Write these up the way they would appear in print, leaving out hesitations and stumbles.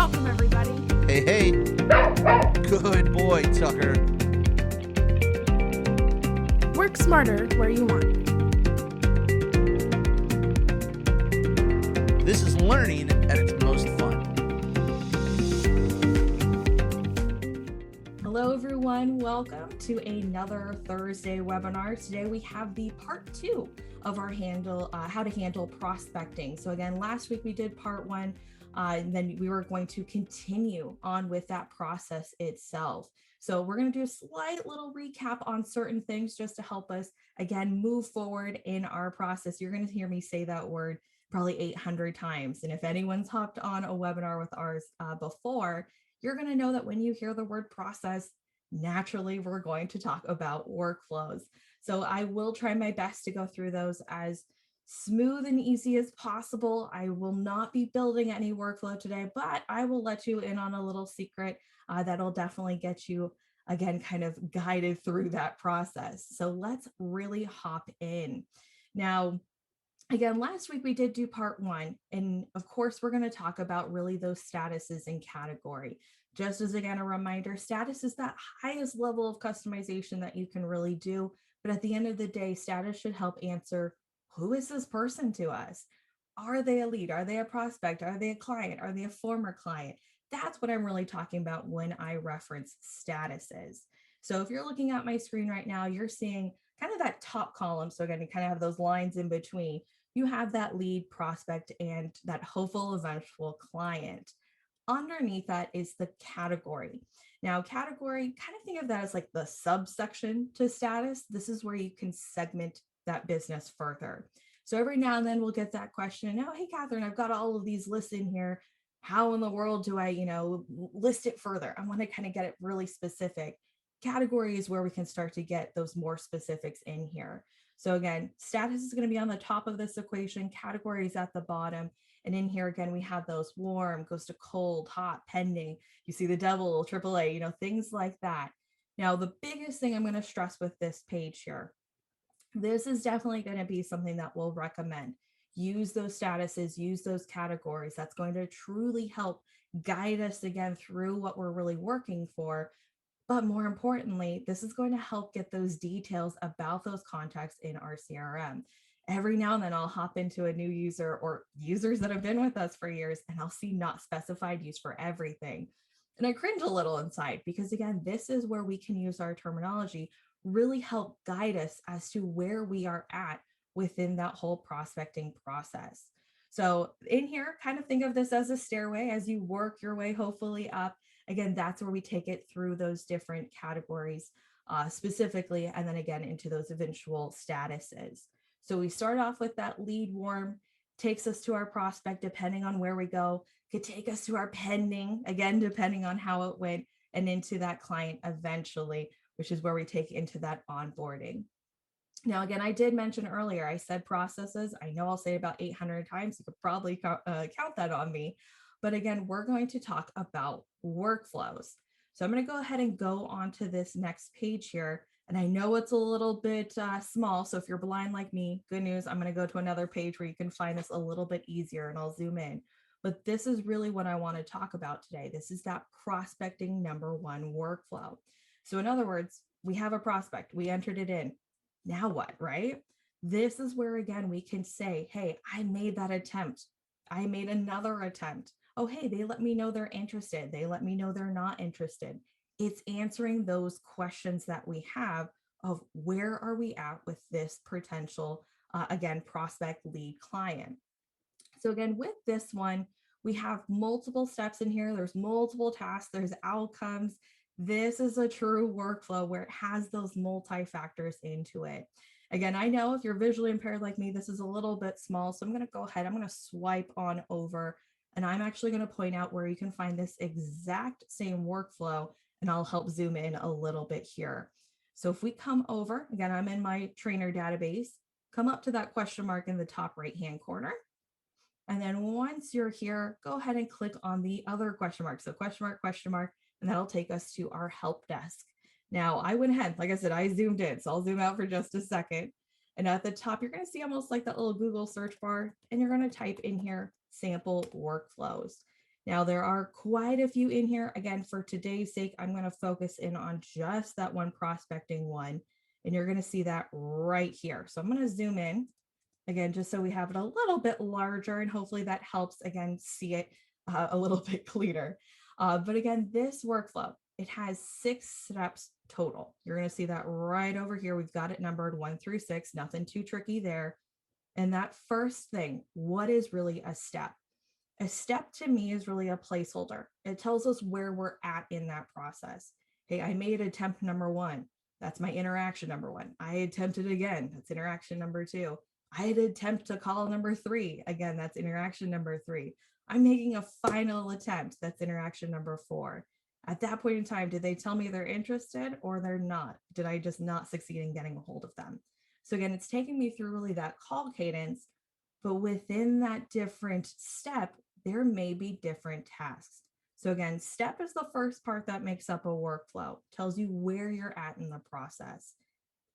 Welcome, everybody. Hey, hey. Good boy, Tucker. Work smarter where you want. This is learning at its most fun. Hello, everyone. Welcome to another Thursday webinar. Today we have the part 2 of our how to handle prospecting. So again, last week we did part 1. And then we were going to continue on with that process itself. So we're going to do a slight little recap on certain things just to help us, again, move forward in our process. You're going to hear me say that word probably 800 times. And if anyone's hopped on a webinar with ours before, you're going to know that when you hear the word process, naturally, we're going to talk about workflows. So I will try my best to go through those as smooth and easy as possible. I will not be building any workflow today, but I will let you in on a little secret that'll definitely get you, again, kind of guided through that process. So let's really hop in. Now, again, last week we did do part 1, and of course, we're going to talk about really those statuses and category. Just as, again, a reminder, status is that highest level of customization that you can really do. But at the end of the day, status should help answer, who is this person to us? Are they a lead? Are they a prospect? Are they a client? Are they a former client? That's what I'm really talking about when I reference statuses. So if you're looking at my screen right now, you're seeing kind of that top column. So again, you kind of have those lines in between. You have that lead, prospect, and that hopeful, eventual client. Underneath that is the category. Now, category, kind of think of that as like the subsection to status. This is where you can segment that business further. So every now and then we'll get that question, oh, hey, Catherine, I've got all of these lists in here. How in the world do I, list it further? I want to kind of get it really specific. Category is where we can start to get those more specifics in here. So again, status is going to be on the top of this equation. Category is at the bottom. And in here, again, we have those warm, goes to cold, hot, pending. You see the devil, AAA, things like that. Now, the biggest thing I'm going to stress with this page here, this is definitely going to be something that we'll recommend. Use those statuses, use those categories. That's going to truly help guide us again through what we're really working for. But more importantly, this is going to help get those details about those contacts in our CRM. Every now and then I'll hop into a new user or users that have been with us for years, and I'll see not specified use for everything. And I cringe a little inside because, again, this is where we can use our terminology, really help guide us as to where we are at within that whole prospecting process. So in here, kind of think of this as a stairway as you work your way hopefully up. Again, that's where we take it through those different categories specifically, and then again into those eventual statuses. So we start off with that lead warm, takes us to our prospect, depending on where we go, could take us to our pending, again, depending on how it went, and into that client eventually, which is where we take into that onboarding. Now, again, I did mention earlier, I said processes. I know I'll say about 800 times. You could probably count that on me. But again, we're going to talk about workflows. So I'm going to go ahead and go on to this next page here. And I know it's a little bit small. So if you're blind like me, good news, I'm going to go to another page where you can find this a little bit easier, and I'll zoom in. But this is really what I want to talk about today. This is that prospecting number 1 workflow. So in other words, we have a prospect, we entered it in. Now what, right? This is where, again, we can say, hey, I made that attempt. I made another attempt. Oh, hey, they let me know they're interested. They let me know they're not interested. It's answering those questions that we have of where are we at with this potential, again, prospect lead client. So again, with this one, we have multiple steps in here. There's multiple tasks, there's outcomes. This is a true workflow where it has those multi-factors into it. Again, I know if you're visually impaired like me, this is a little bit small. So I'm going to go ahead, I'm going to swipe on over, and I'm actually going to point out where you can find this exact same workflow, and I'll help zoom in a little bit here. So if we come over, again, I'm in my trainer database, come up to that question mark in the top right-hand corner. And then once you're here, go ahead and click on the other question mark. So question mark, and that'll take us to our help desk. Now I went ahead, like I said, I zoomed in, so I'll zoom out for just a second. And at the top, you're going to see almost like that little Google search bar, and you're going to type in here sample workflows. Now, there are quite a few in here. Again, for today's sake, I'm going to focus in on just that one prospecting one. And you're going to see that right here. So I'm going to zoom in again, just so we have it a little bit larger, and hopefully that helps, again, see it a little bit cleaner. But again, this workflow, it has 6 steps total. You're going to see that right over here. We've got it numbered 1 through 6, nothing too tricky there. And that first thing, what is really a step? A step to me is really a placeholder. It tells us where we're at in that process. Hey, I made attempt number 1. That's my interaction number 1. I attempted again. That's interaction number 2. I had attempt to call number 3. Again, that's interaction number 3. I'm making a final attempt. That's interaction number 4. At that point in time, did they tell me they're interested or they're not? Did I just not succeed in getting a hold of them? So again, it's taking me through really that call cadence, but within that different step, there may be different tasks. So again, step is the first part that makes up a workflow, tells you where you're at in the process.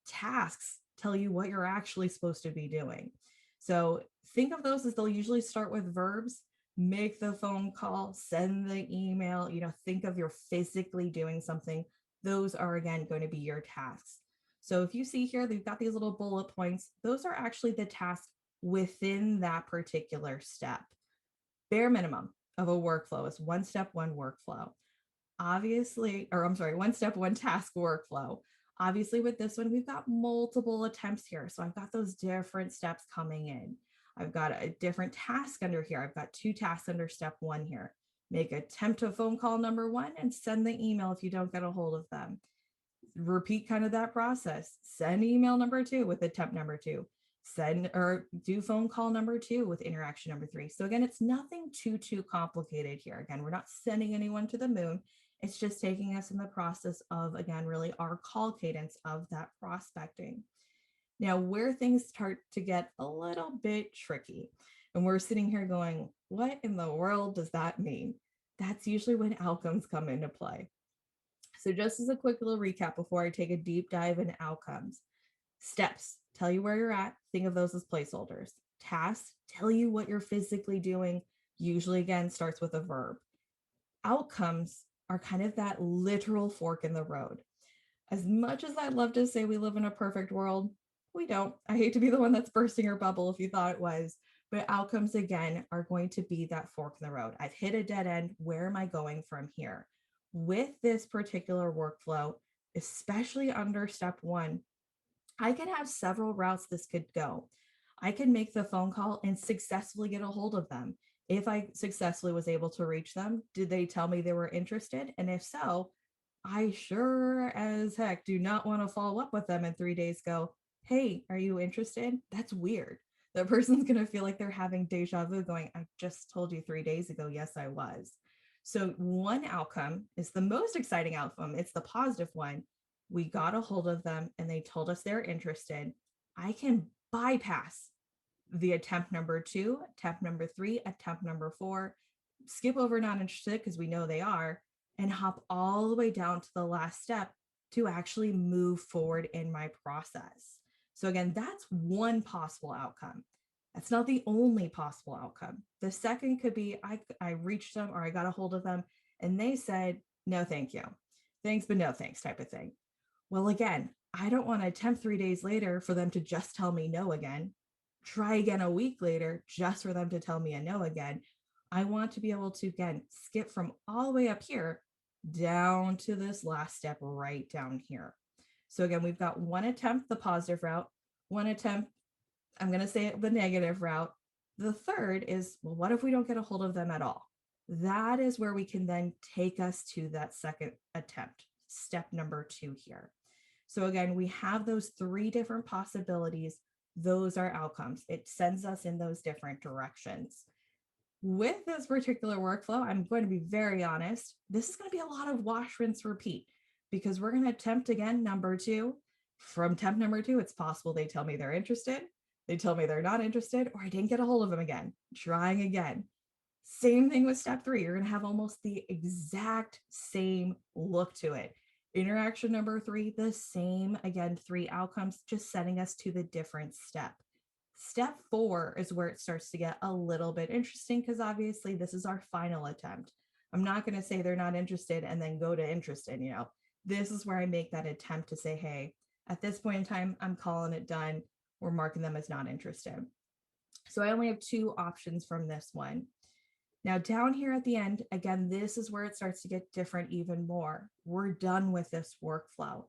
Tasks tell you what you're actually supposed to be doing. So think of those as they'll usually start with verbs: make the phone call, send the email, think of you're physically doing something. Those are, again, going to be your tasks. So if you see here, they've got these little bullet points. Those are actually the tasks within that particular step. Bare minimum of a workflow is 1 step, 1 workflow. Obviously, or I'm sorry, 1 step, 1 task workflow. Obviously, with this one, we've got multiple attempts here. So I've got those different steps coming in. I've got a different task under here. I've got 2 tasks under step 1 here. Make attempt to phone call number 1 and send the email if you don't get a hold of them. Repeat kind of that process. Send email number 2 with attempt number 2. Send or do phone call number 2 with interaction number 3. So again, it's nothing too complicated here. Again, we're not sending anyone to the moon. It's just taking us in the process of, again, really our call cadence of that prospecting. Now, where things start to get a little bit tricky, and we're sitting here going, what in the world does that mean? That's usually when outcomes come into play. So just as a quick little recap before I take a deep dive into outcomes: steps tell you where you're at. Think of those as placeholders. Tasks tell you what you're physically doing. Usually, again, starts with a verb. Outcomes are kind of that literal fork in the road. As much as I'd love to say we live in a perfect world, we don't. I hate to be the one that's bursting your bubble if you thought it was, but outcomes, again, are going to be that fork in the road. I've hit a dead end. Where am I going from here? With this particular workflow, especially under step 1, I can have several routes this could go. I can make the phone call and successfully get a hold of them. If I successfully was able to reach them, did they tell me they were interested? And if so, I sure as heck do not want to follow up with them in 3 days, go, hey, are you interested? That's weird. That person's going to feel like they're having deja vu going, I just told you 3 days ago, yes, I was. So one outcome is the most exciting outcome. It's the positive one. We got a hold of them and they told us they're interested. I can bypass the attempt number 2, attempt number 3, attempt number 4, skip over not interested because we know they are, and hop all the way down to the last step to actually move forward in my process. So again, that's one possible outcome. That's not the only possible outcome. The second could be I reached them or I got a hold of them and they said, no, thank you. Thanks, but no thanks type of thing. Well, again, I don't want to attempt 3 days later for them to just tell me no again. Try again a week later just for them to tell me a no again. I want to be able to, again, skip from all the way up here down to this last step right down here. So again, we've got 1 attempt, the positive route, 1 attempt, I'm going to say it, the negative route. The third is, well, what if we don't get a hold of them at all? That is where we can then take us to that second attempt, step number 2 here. So again, we have those 3 different possibilities. Those are outcomes. It sends us in those different directions. With this particular workflow, I'm going to be very honest, this is going to be a lot of wash, rinse, repeat, because we're going to attempt again number 2. From attempt number 2, it's possible they tell me they're interested, they tell me they're not interested, or I didn't get a hold of them again. Trying again. Same thing with step 3. You're going to have almost the exact same look to it. Interaction number 3, the same, again, 3 outcomes, just setting us to the different step. Step 4 is where it starts to get a little bit interesting because obviously this is our final attempt. I'm not going to say they're not interested and then go to interested, This is where I make that attempt to say, hey, at this point in time, I'm calling it done. We're marking them as not interested. So I only have 2 options from this one. Now, down here at the end, again, this is where it starts to get different even more. We're done with this workflow.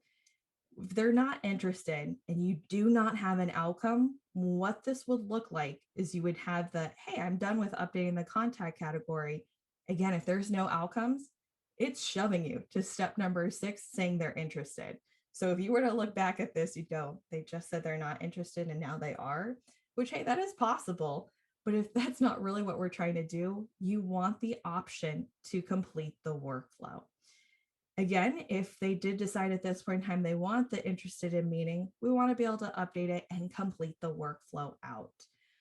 If they're not interested and you do not have an outcome, what this would look like is you would have the, hey, I'm done with updating the contact category. Again, if there's no outcomes, it's shoving you to step number 6, saying they're interested. So if you were to look back at this, you'd go, they just said they're not interested and now they are, which, hey, that is possible. But if that's not really what we're trying to do, you want the option to complete the workflow. Again, if they did decide at this point in time they want the interested in meeting, we want to be able to update it and complete the workflow out.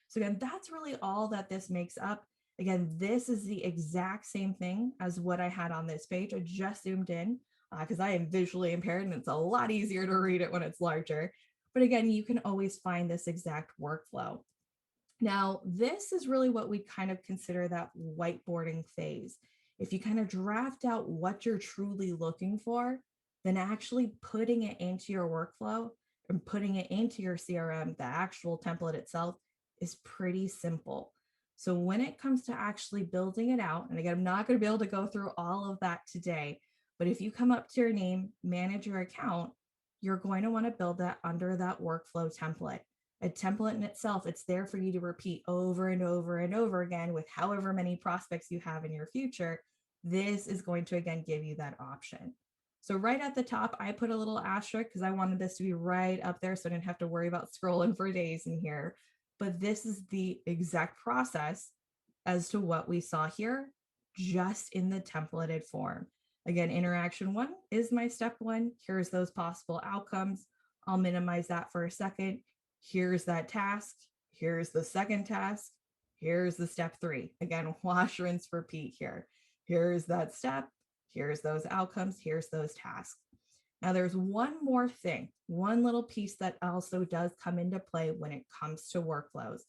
So again, that's really all that this makes up. Again, this is the exact same thing as what I had on this page. I just zoomed in because I am visually impaired and it's a lot easier to read it when it's larger. But again, you can always find this exact workflow. Now, this is really what we kind of consider that whiteboarding phase. If you kind of draft out what you're truly looking for, then actually putting it into your workflow and putting it into your CRM, the actual template itself, is pretty simple. So when it comes to actually building it out, and again, I'm not going to be able to go through all of that today, but if you come up to your name, manage your account, you're going to want to build that under that workflow template. A template in itself, it's there for you to repeat over and over and over again with however many prospects you have in your future. This is going to, again, give you that option. So right at the top, I put a little asterisk because I wanted this to be right up there so I didn't have to worry about scrolling for days in here. But this is the exact process as to what we saw here, just in the templated form. Again, interaction 1 is my step 1. Here's those possible outcomes. I'll minimize that for a second. Here's that task. Here's the second task. Here's the step 3. Again, wash, rinse, repeat here. Here's that step. Here's those outcomes. Here's those tasks. Now there's one more thing, one little piece that also does come into play when it comes to workflows.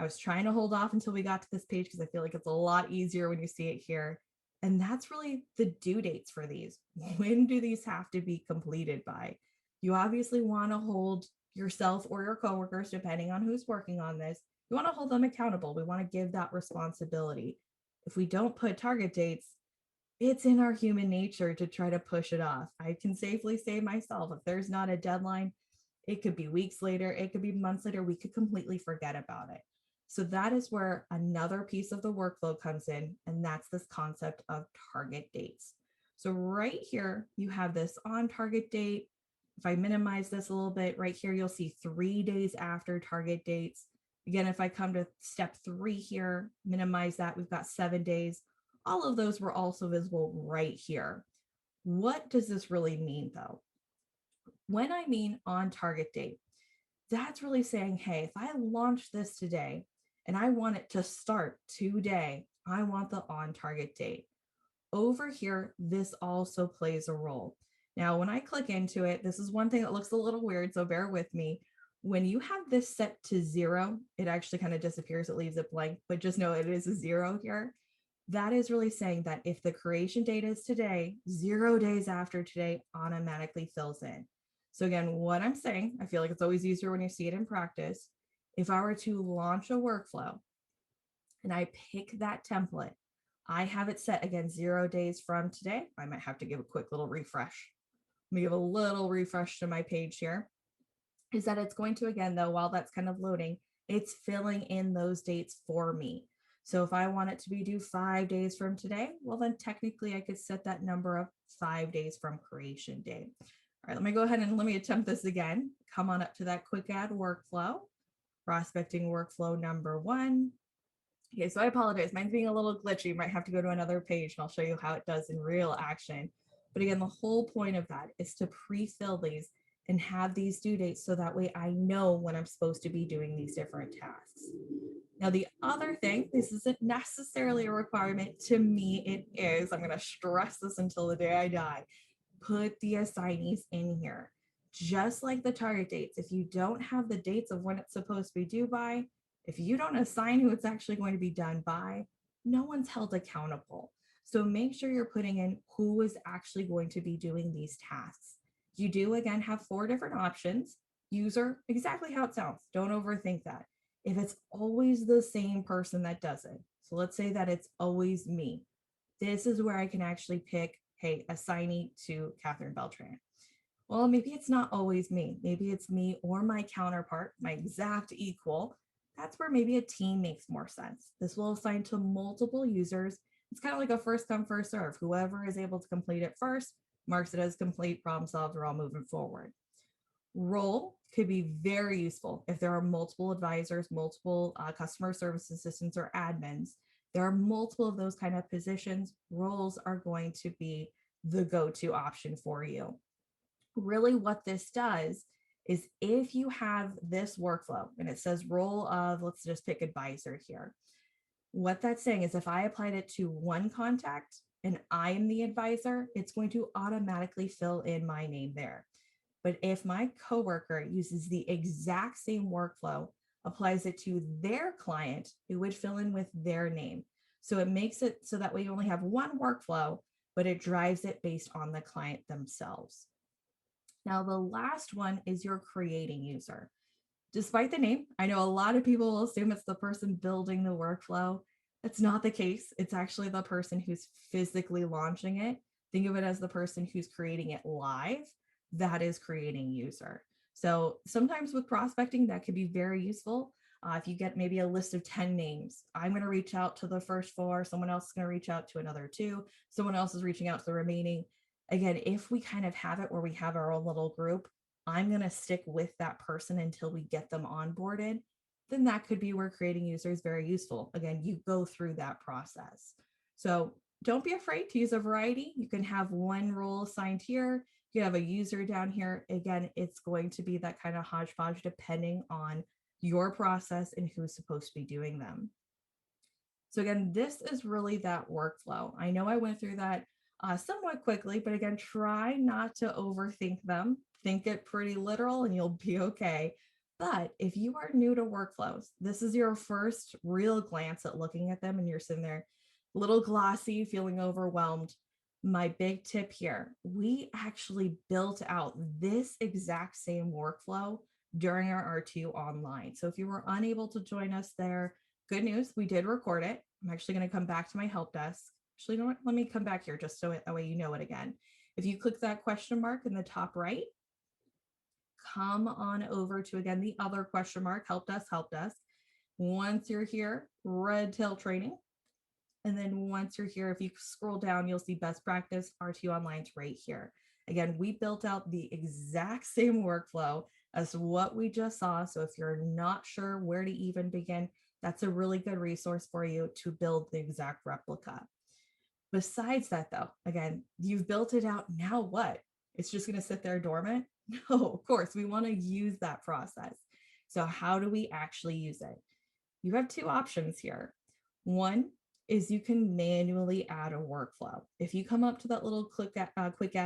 I was trying to hold off until we got to this page because I feel like it's a lot easier when you see it here. And that's really the due dates for these. When do these have to be completed by? You obviously want to hold yourself or your coworkers, depending on who's working on this, you want to hold them accountable. We want to give that responsibility. If we don't put target dates, it's in our human nature to try to push it off. I can safely say myself, if there's not a deadline, it could be weeks later, it could be months later, we could completely forget about it. So that is where another piece of the workflow comes in, and that's this concept of target dates. So right here, you have this on target date. If I minimize this a little bit, right here, you'll see 3 days after target dates. Again, if I come to step 3 here, minimize that, we've got 7 days. All of those were also visible right here. What does this really mean though? When I mean on target date, that's really saying, hey, if I launch this today and I want it to start today, I want the on target date. Over here, this also plays a role. Now, when I click into it, this is one thing that looks a little weird, so bear with me. When you have this set to 0, it actually kind of disappears, it leaves it blank, but just know it is a 0 here. That is really saying that if the creation date is today, 0 days after today automatically fills in. So again, what I'm saying, I feel like it's always easier when you see it in practice. If I were to launch a workflow and I pick that template, I have it set again 0 days from today. I might have to give a quick little refresh. Let me give a little refresh to my page here. Is that it's going to, again, though, while that's kind of loading, it's filling in those dates for me. So if I want it to be due 5 days from today, well, then technically I could set that number of 5 days from creation date. All right, let me go ahead and let me attempt this again. Come on up to that quick add workflow, prospecting workflow number 1. Okay, so I apologize. Mine's being a little glitchy. You might have to go to another page and I'll show you how it does in real action. But again, the whole point of that is to pre-fill these and have these due dates so that way I know when I'm supposed to be doing these different tasks. Now, the other thing, this isn't necessarily a requirement. To me, it is. I'm going to stress this until the day I die. Put the assignees in here. Just like the target dates, if you don't have the dates of when it's supposed to be due by, if you don't assign who it's actually going to be done by, no one's held accountable. So make sure you're putting in who is actually going to be doing these tasks. You do, again, have 4 different options. User, exactly how it sounds. Don't overthink that. If it's always the same person that does it, so let's say that it's always me, this is where I can actually pick, hey, assignee to Catherine Beltran. Well, maybe it's not always me. Maybe it's me or my counterpart, my exact equal. That's where maybe a team makes more sense. This will assign to multiple users. It's kind of like a first come, first serve. Whoever is able to complete it first marks it as complete, problem solved, we're all moving forward. Role could be very useful if there are multiple advisors, multiple customer service assistants or admins. There are multiple of those kind of positions. Roles are going to be the go-to option for you. Really what this does is if you have this workflow and it says role of, let's just pick advisor here. What that's saying is if I applied it to one contact and I am the advisor, it's going to automatically fill in my name there. But if my coworker uses the exact same workflow, applies it to their client, it would fill in with their name. So it makes it so that we only have one workflow, but it drives it based on the client themselves. Now, the last one is your creating user. Despite the name, I know a lot of people will assume it's the person building the workflow. That's not the case. It's actually the person who's physically launching it. Think of it as the person who's creating it live. That is creating user. So sometimes with prospecting, that could be very useful. If you get maybe a list of 10 names, I'm going to reach out to the first 4, someone else is going to reach out to another 2, someone else is reaching out to the remaining. Again, if we kind of have it where we have our own little group, I'm going to stick with that person until we get them onboarded, then that could be where creating users is very useful. Again, you go through that process. So don't be afraid to use a variety. You can have one role assigned here. You have a user down here. Again, it's going to be that kind of hodgepodge depending on your process and who's supposed to be doing them. So again, this is really that workflow. I know I went through that somewhat quickly, but again, try not to overthink them. Think it pretty literal and you'll be okay. But if you are new to workflows, this is your first real glance at looking at them and you're sitting there a little glossy, feeling overwhelmed. My big tip here, we actually built out this exact same workflow during our R2 online. So if you were unable to join us there, good news, we did record it. I'm actually going to come back to my help desk. Actually, you know what? Let me come back here just so that way you know it again. If you click that question mark in the top right, come on over to, again, the other question mark, help desk, help desk. Once you're here, red tail training. And then once you're here, if you scroll down, you'll see best practice, R2 Online's right here. Again, we built out the exact same workflow as what we just saw. So if you're not sure where to even begin, that's a really good resource for you to build the exact replica. Besides that, though, again, you've built it out. Now what? It's just going to sit there dormant? No, of course, we want to use that process. So how do we actually use it? You have 2 options here. One is you can manually add a workflow. If you come up to that little quick add,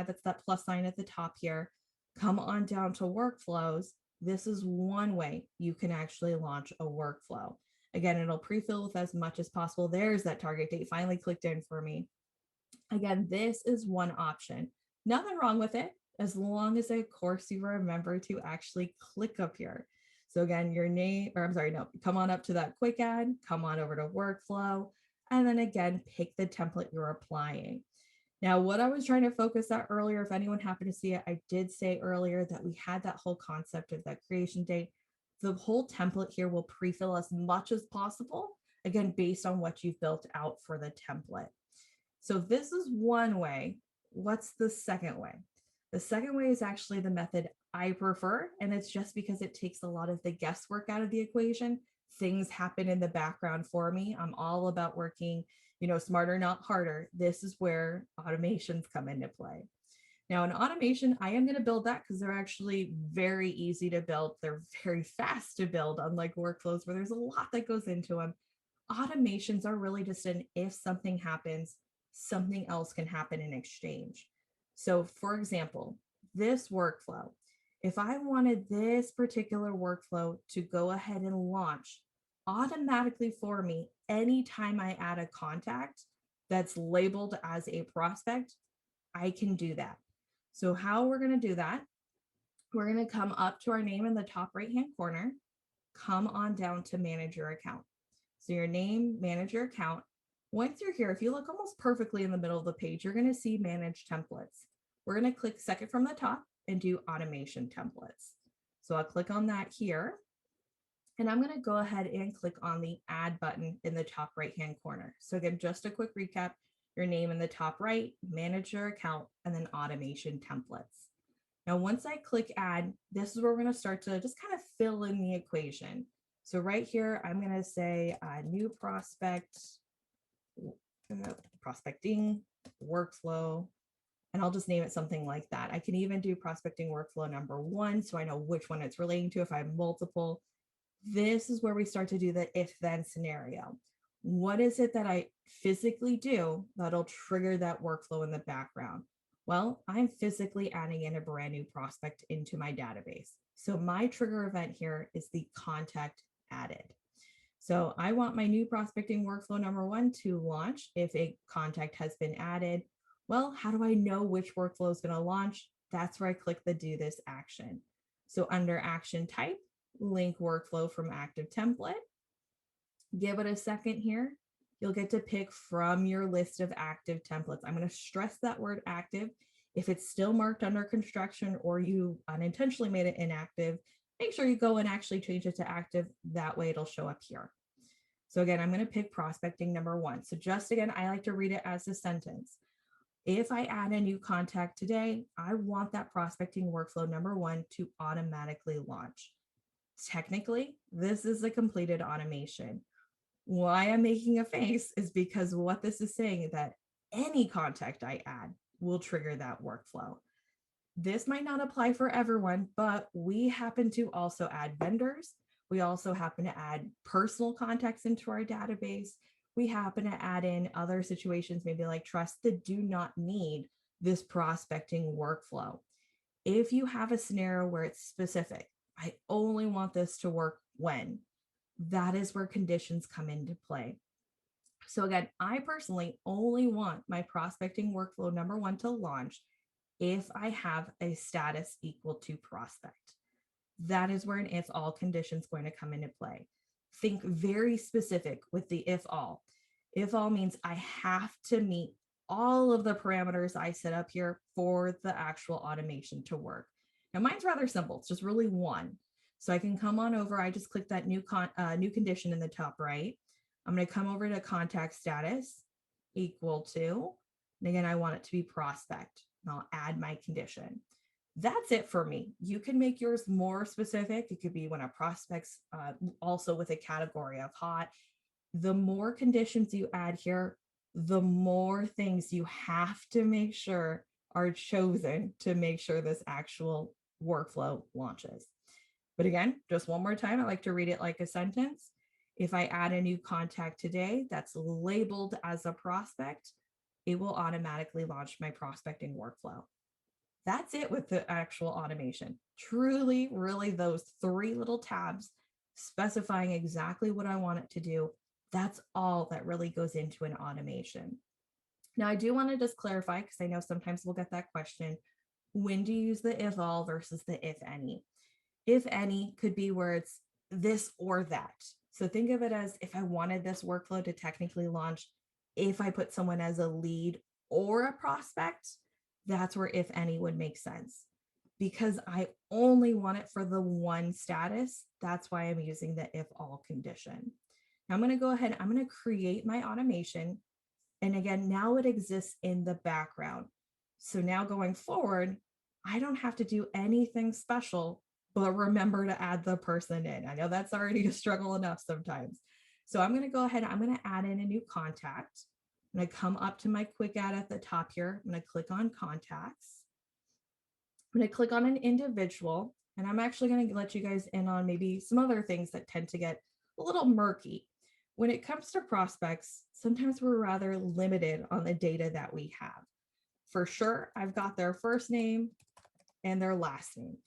that's that plus sign at the top here, come on down to workflows. This is one way you can actually launch a workflow. Again, it'll pre-fill with as much as possible. There's that target date finally clicked in for me. Again, this is one option. Nothing wrong with it, as long as, of course, you remember to actually click up here. So again, your name, or I'm sorry, no, come on up to that quick add, come on over to workflow, and then again, pick the template you're applying. Now, what I was trying to focus on earlier, if anyone happened to see it, I did say earlier that we had that whole concept of that creation date. The whole template here will pre-fill as much as possible, again, based on what you've built out for the template. So this is one way. What's the second way? The second way is actually the method I prefer, and it's just because it takes a lot of the guesswork out of the equation. Things happen in the background for me. I'm all about working, smarter, not harder. This is where automations come into play. Now, in automation, I am going to build that because they're actually very easy to build. They're very fast to build, unlike workflows where there's a lot that goes into them. Automations are really just an if something happens, something else can happen in exchange. So for example, this workflow, If I wanted this particular workflow to go ahead and launch automatically for me anytime I add a contact that's labeled as a prospect, I can do that. So how we're going to do that, we're going to come up to our name in the top right-hand corner, come on down to manage your account. So your name, manage your account. Once you're here, if you look almost perfectly in the middle of the page, you're going to see manage templates. We're going to click second from the top and do automation templates. So I'll click on that here. And I'm going to go ahead and click on the add button in the top right-hand corner. So again, just a quick recap, your name in the top right, manage your account, and then automation templates. Now, once I click add, this is where we're going to start to just kind of fill in the equation. So right here, I'm going to say new prospecting workflow, and I'll just name it something like that. I can even do prospecting workflow number 1, so I know which one it's relating to if I have multiple. This is where we start to do the if-then scenario. What is it that I physically do that'll trigger that workflow in the background? Well, I'm physically adding in a brand new prospect into my database. So my trigger event here is the contact added. So I want my new prospecting workflow number 1 to launch if a contact has been added. Well, how do I know which workflow is going to launch? That's where I click the do this action. So under action type, link workflow from active template. Give it a second here. You'll get to pick from your list of active templates. I'm going to stress that word active. If it's still marked under construction or you unintentionally made it inactive, make sure you go and actually change it to active. That way it'll show up here. So again, I'm going to pick prospecting number 1. So just again, I like to read it as a sentence. If I add a new contact today, I want that prospecting workflow number 1 to automatically launch. Technically, this is a completed automation. Why I'm making a face is because what this is saying is that any contact I add will trigger that workflow. This might not apply for everyone, but we happen to also add vendors. We also happen to add personal contacts into our database. We happen to add in other situations, maybe like trusts that do not need this prospecting workflow. If you have a scenario where it's specific, I only want this to work when, that is where conditions come into play. So again, I personally only want my prospecting workflow number 1 to launch if I have a status equal to prospect. That is where an if all condition is going to come into play. Think very specific with the if all. If all means I have to meet all of the parameters I set up here for the actual automation to work. Now mine's rather simple. It's just really 1. So I can come on over. I just click that new condition in the top right. I'm going to come over to contact status equal to, and again, I want it to be prospect. And I'll add my condition. That's it for me. You can make yours more specific. It could be when a prospect's also with a category of hot. The more conditions you add here, the more things you have to make sure are chosen to make sure this actual workflow launches. But again, just one more time, I like to read it like a sentence. If I add a new contact today that's labeled as a prospect, it will automatically launch my prospecting workflow. That's it with the actual automation. Truly, really those 3 little tabs specifying exactly what I want it to do. That's all that really goes into an automation. Now, I do want to just clarify, because I know sometimes we'll get that question, when do you use the if all versus the if any? If any could be where it's this or that. So think of it as if I wanted this workflow to technically launch, if I put someone as a lead or a prospect, that's where if any would make sense. Because I only want it for the 1 status, that's why I'm using the if all condition. Now I'm going to go ahead, I'm going to create my automation. And again, now it exists in the background. So now going forward, I don't have to do anything special, but remember to add the person in. I know that's already a struggle enough sometimes. So I'm going to go ahead, I'm going to add in a new contact. I'm going to come up to my quick add at the top here. I'm going to click on contacts. I'm going to click on an individual, and I'm actually going to let you guys in on maybe some other things that tend to get a little murky. When it comes to prospects, sometimes we're rather limited on the data that we have. For sure, I've got their first name and their last name.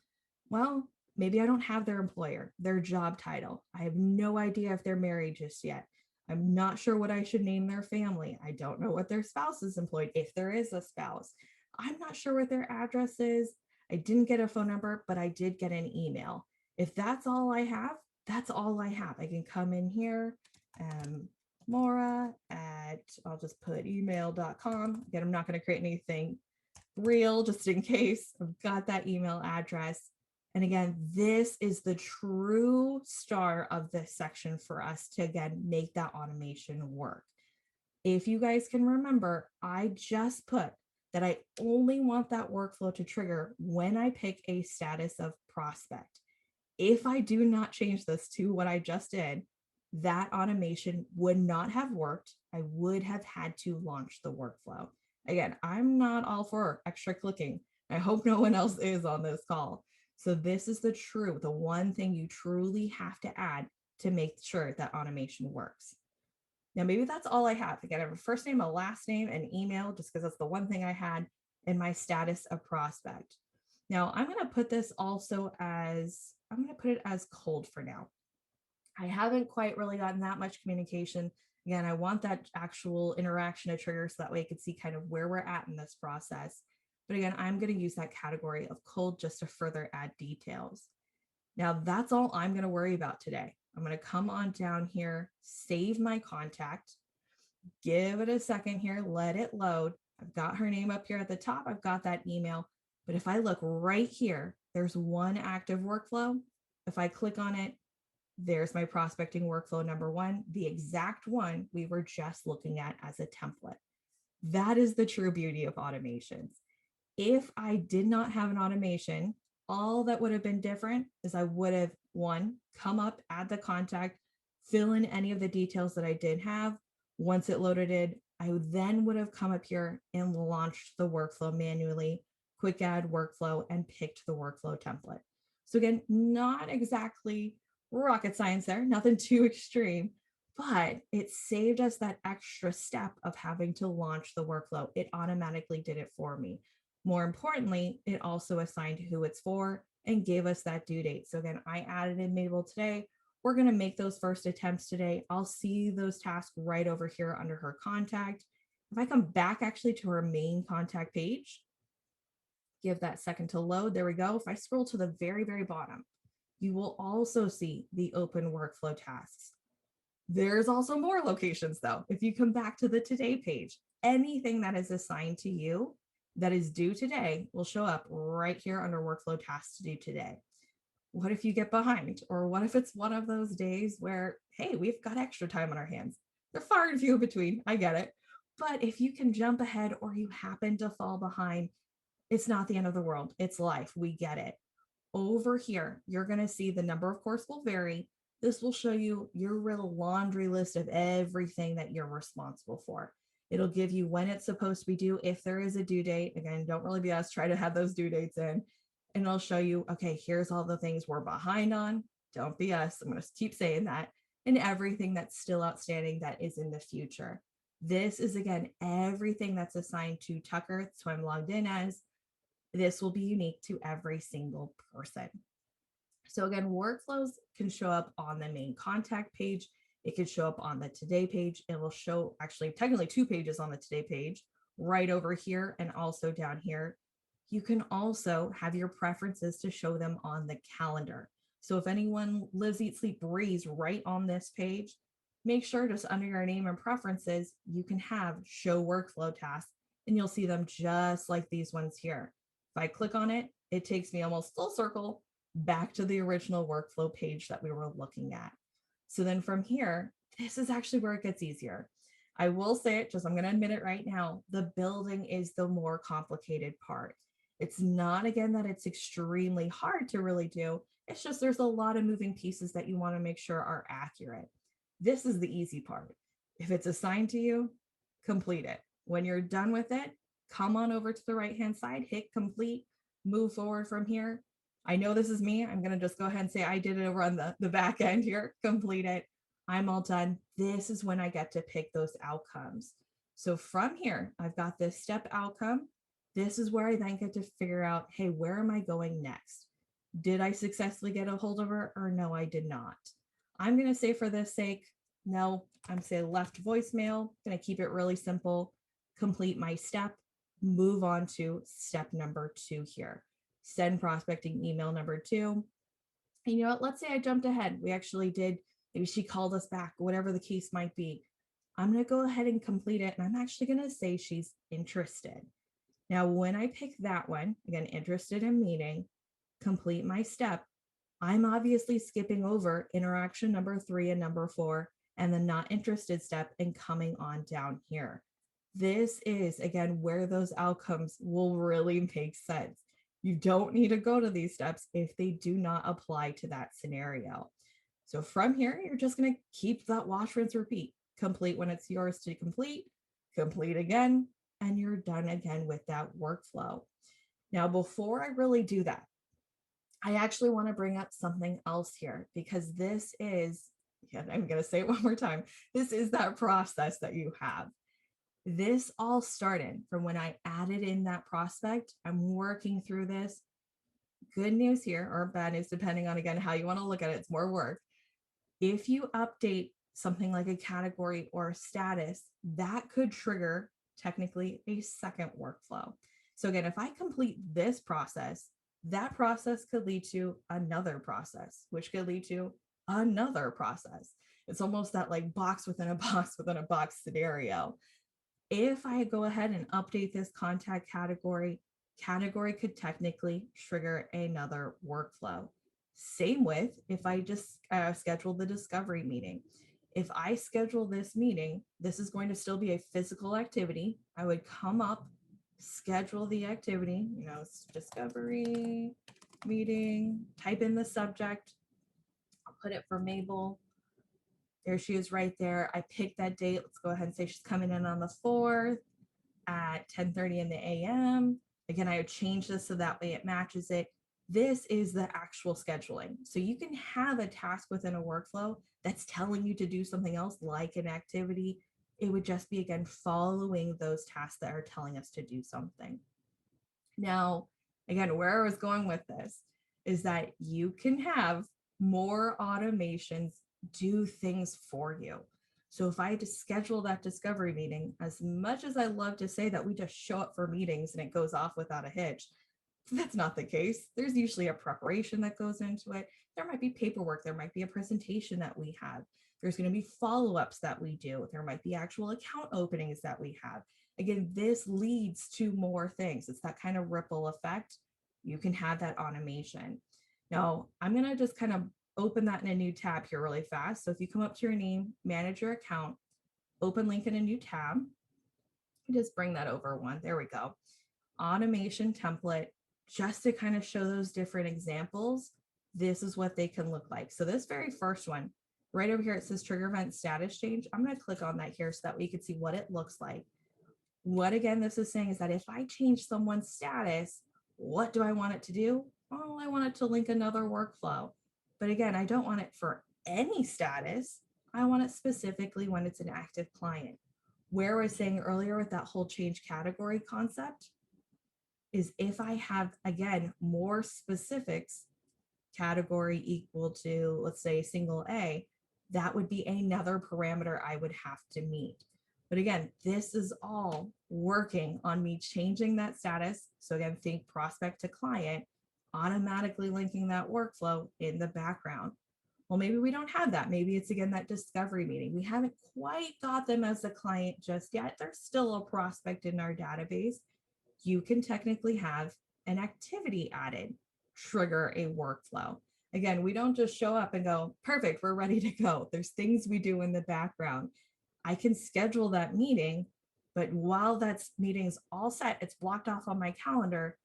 Well, maybe I don't have their employer, their job title. I have no idea if they're married just yet. I'm not sure what I should name their family. I don't know what their spouse is employed, if there is a spouse. I'm not sure what their address is. I didn't get a phone number, but I did get an email. If that's all I have, that's all I have. I can come in here, Maura at, I'll just put email.com. Again, I'm not going to create anything real just in case. I've got that email address. And again, this is the true star of this section for us to, again, make that automation work. If you guys can remember, I just put that I only want that workflow to trigger when I pick a status of prospect. If I do not change this to what I just did, that automation would not have worked. I would have had to launch the workflow. Again, I'm not all for extra clicking. I hope no one else is on this call. So this is the one thing you truly have to add to make sure that automation works. Now, maybe that's all I have. Again, I have a first name, a last name, and email, just because that's the one thing I had in my status of prospect. Now, I'm going to put this also as, I'm going to put it as cold for now. I haven't quite really gotten that much communication. Again, I want that actual interaction to trigger so that way I can see kind of where we're at in this process. But again, I'm going to use that category of cold just to further add details. Now, that's all I'm going to worry about today. I'm going to come on down here, save my contact, give it a second here, let it load. I've got her name up here at the top. I've got that email. But if I look right here, there's one active workflow. If I click on it, there's my prospecting workflow number one, the exact one we were just looking at as a template. That is the true beauty of automations. If I did not have an automation, all that would have been different is I would have, one, come up, add the contact, fill in any of the details that I did have. Once it loaded in, I then would have come up here and launched the workflow manually, quick add workflow, and picked the workflow template. So again, not exactly rocket science there, nothing too extreme, but it saved us that extra step of having to launch the workflow. It automatically did it for me. More importantly, it also assigned who it's for and gave us that due date. So again, I added in Mabel today. We're going to make those first attempts today. I'll see those tasks right over here under her contact. If I come back actually to her main contact page, give that second to load. There we go. If I scroll to the very, very bottom, you will also see the open workflow tasks. There's also more locations though. If you come back to the today page, anything that is assigned to you that is due today will show up right here under workflow tasks to do today. What if you get behind? Or what if it's one of those days where, hey, we've got extra time on our hands? They're far and few between. I get it. But if you can jump ahead or you happen to fall behind, it's not the end of the world. It's life. We get it. Over here, you're going to see the number, of course, will vary. This will show you your real laundry list of everything that you're responsible for. It'll give you when it's supposed to be due, if there is a due date. Again, don't really be us, try to have those due dates in. And it'll show you, okay, here's all the things we're behind on. Don't be us. I'm going to keep saying that. And everything that's still outstanding that is in the future. This is, again, everything that's assigned to Tucker. That's who I'm logged in as. This will be unique to every single person. So again, workflows can show up on the main contact page. It can show up on the today page. It will show actually technically two pages on the today page right over here and also down here. You can also have your preferences to show them on the calendar. So if anyone lives, eat, sleep, breathes right on this page, make sure just under your name and preferences, you can have show workflow tasks and you'll see them just like these ones here. If I click on it, it takes me almost full circle back to the original workflow page that we were looking at. So then from here, this is actually where it gets easier. I will say it, just I'm going to admit it right now, the building is the more complicated part. It's not, again, that it's extremely hard to really do. It's just there's a lot of moving pieces that you want to make sure are accurate. This is the easy part. If it's assigned to you, complete it. When you're done with it, come on over to the right-hand side, hit complete, move forward from here. I know this is me. I'm going to just go ahead and say I did it over on the back end here, complete it. I'm all done. This is when I get to pick those outcomes. So from here, I've got this step outcome. This is where I then get to figure out, hey, where am I going next? Did I successfully get a hold of her or no, I did not? I'm going to say for this sake, no, I'm say left voicemail, going to keep it really simple, complete my step, move on to step number 2 here. Send prospecting email number 2. And you know what? Let's say I jumped ahead. We actually did, maybe she called us back, whatever the case might be. I'm going to go ahead and complete it. And I'm actually going to say she's interested. Now, when I pick that one, again, interested in meeting, complete my step, I'm obviously skipping over interaction number 3 and number 4 and the not interested step and coming on down here. This is, again, where those outcomes will really make sense. You don't need to go to these steps if they do not apply to that scenario. So from here, you're just going to keep that wash, rinse, repeat. Complete when it's yours to complete, complete again, and you're done again with that workflow. Now, before I really do that, I actually want to bring up something else here because this is, yeah, I'm going to say it one more time. This is that process that you have. This all started from when I added in that prospect. I'm working through this. Good news here, or bad news, depending on, again, how you want to look at it. It's more work. If you update something like a category or a status, that could trigger technically a second workflow. So again, if I complete this process, that process could lead to another process, which could lead to another process. It's almost that like box within a box within a box scenario. If I go ahead and update this contact category, category could technically trigger another workflow. Same with if I just schedule the discovery meeting. If I schedule this meeting, this is going to still be a physical activity. I would come up, schedule the activity, discovery meeting, type in the subject, I'll put it for Mabel. There she is right there. I picked that date. Let's go ahead and say she's coming in on the 4th at 10:30 in the a.m. Again, I would change this so that way it matches it. This is the actual scheduling. So you can have a task within a workflow that's telling you to do something else like an activity. It would just be, again, following those tasks that are telling us to do something. Now, again, where I was going with this is that you can have more automations do things for you. So if I had to schedule that discovery meeting, as much as I love to say that we just show up for meetings and it goes off without a hitch, that's not the case. There's usually a preparation that goes into it. There might be paperwork. There might be a presentation that we have. There's going to be follow-ups that we do. There might be actual account openings that we have. Again, this leads to more things. It's that kind of ripple effect. You can have that automation. Now, I'm going to just kind of open that in a new tab here really fast. So if you come up to your name, manage your account, open link in a new tab, just bring that over one. There we go. Automation template, just to kind of show those different examples. This is what they can look like. So this very first one, right over here, it says trigger event status change. I'm going to click on that here so that we can see what it looks like. What, again, this is saying is that if I change someone's status, what do I want it to do? Oh, I want it to link another workflow. But again, I don't want it for any status. I want it specifically when it's an active client. Where I was saying earlier with that whole change category concept is if I have, again, more specifics, category equal to, let's say, single A, that would be another parameter I would have to meet. But again, this is all working on me changing that status. So again, think prospect to client, automatically linking that workflow in the background. Well, maybe we don't have that. Maybe it's, again, that discovery meeting. We haven't quite got them as a client just yet. They're still a prospect in our database. You can technically have an activity added, trigger a workflow. Again, we don't just show up and go, perfect, we're ready to go. There's things we do in the background. I can schedule that meeting, but while that meeting is all set, it's blocked off on my calendar,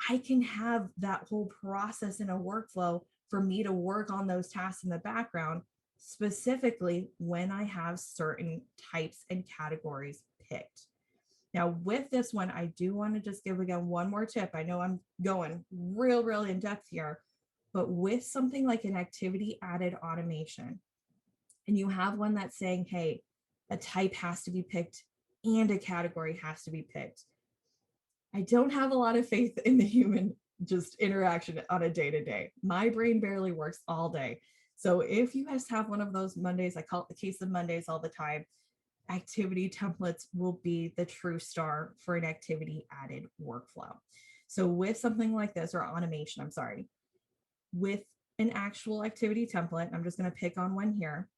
I can have that whole process in a workflow for me to work on those tasks in the background, specifically when I have certain types and categories picked. Now, with this one, I do want to just give, again, one more tip. I know I'm going real in depth here, but with something like an activity added automation, and you have one that's saying, hey, a type has to be picked and a category has to be picked. I don't have a lot of faith in the human just interaction on a day-to-day. My brain barely works all day. So if you guys have one of those Mondays, I call it the case of Mondays all the time, activity templates will be the true star for an activity added workflow. So with something like this, or automation, I'm sorry, with an actual activity template, I'm just going to pick on one here,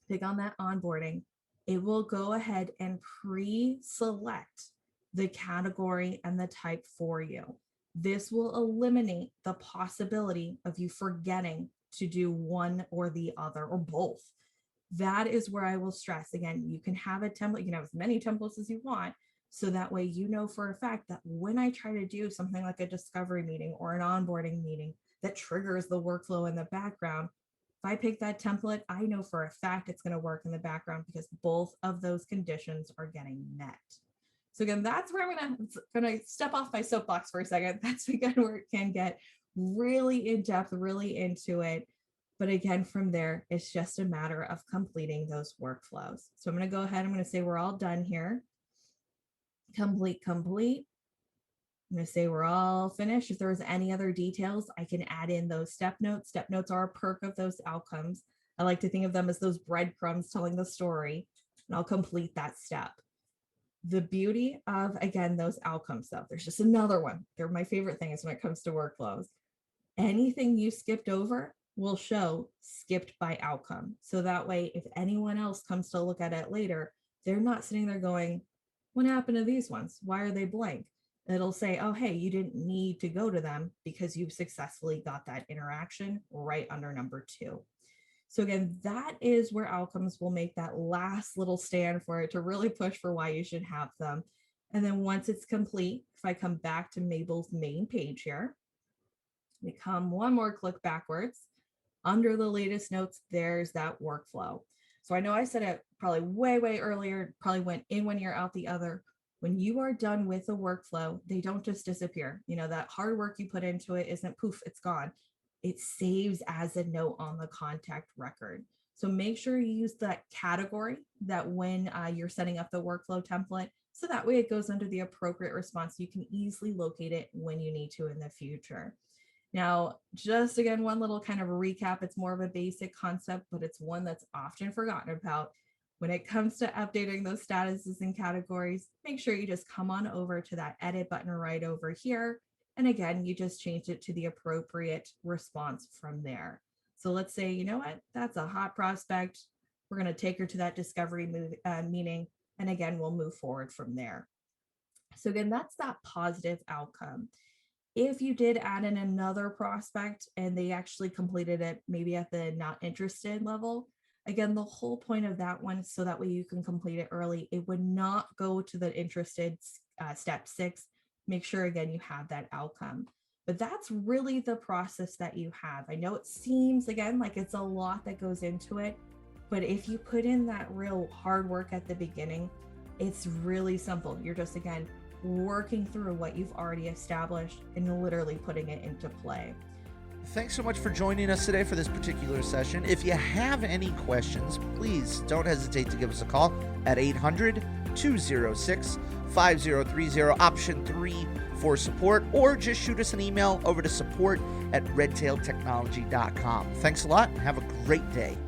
pick on that onboarding, it will go ahead and pre-select the category and the type for you. This will eliminate the possibility of you forgetting to do one or the other or both. That is where I will stress. Again, you can have a template, you can have as many templates as you want. So that way, you know for a fact that when I try to do something like a discovery meeting or an onboarding meeting that triggers the workflow in the background, if I pick that template, I know for a fact it's going to work in the background because both of those conditions are getting met. So again, that's where I'm gonna step off my soapbox for a second. That's again where it can get really in depth, really into it. But again, from there, it's just a matter of completing those workflows. So I'm going to go ahead. I'm going to say we're all done here. Complete. I'm going to say we're all finished. If there's any other details, I can add in those step notes. Step notes are a perk of those outcomes. I like to think of them as those breadcrumbs telling the story, and I'll complete that step. The beauty of, again, those outcomes stuff, there's just another one. They're my favorite things when it comes to workflows. Anything you skipped over will show skipped by outcome. So that way, if anyone else comes to look at it later, they're not sitting there going, what happened to these ones? Why are they blank? It'll say, oh, hey, you didn't need to go to them because you've successfully got that interaction right under number 2. So again, that is where outcomes will make that last little stand for it to really push for why you should have them. And then once it's complete, if I come back to Mabel's main page here, we come one more click backwards. Under the latest notes, there's that workflow. So I know I said it probably way earlier, probably went in one ear, out the other. When you are done with a workflow, they don't just disappear. You know, that hard work you put into it isn't poof, it's gone. It saves as a note on the contact record. So make sure you use that category that when you're setting up the workflow template, so that way it goes under the appropriate response. You can easily locate it when you need to in the future. Now, just again, one little kind of recap. It's more of a basic concept, but it's one that's often forgotten about. When it comes to updating those statuses and categories, make sure you just come on over to that edit button right over here. And again, you just change it to the appropriate response from there. So let's say, you know what, that's a hot prospect. We're going to take her to that discovery meeting. And again, we'll move forward from there. So again, that's that positive outcome. If you did add in another prospect and they actually completed it, maybe at the not interested level, again, the whole point of that one, so that way you can complete it early, it would not go to the interested step 6. Make sure, again, you have that outcome. But that's really the process that you have. I know it seems, again, like it's a lot that goes into it, but if you put in that real hard work at the beginning, it's really simple. You're just, again, working through what you've already established and literally putting it into play. Thanks so much for joining us today for this particular session. If you have any questions, please don't hesitate to give us a call at 800-206-5030, option 3 for support, or just shoot us an email over to support@redtailtechnology.com. Thanks a lot and have a great day.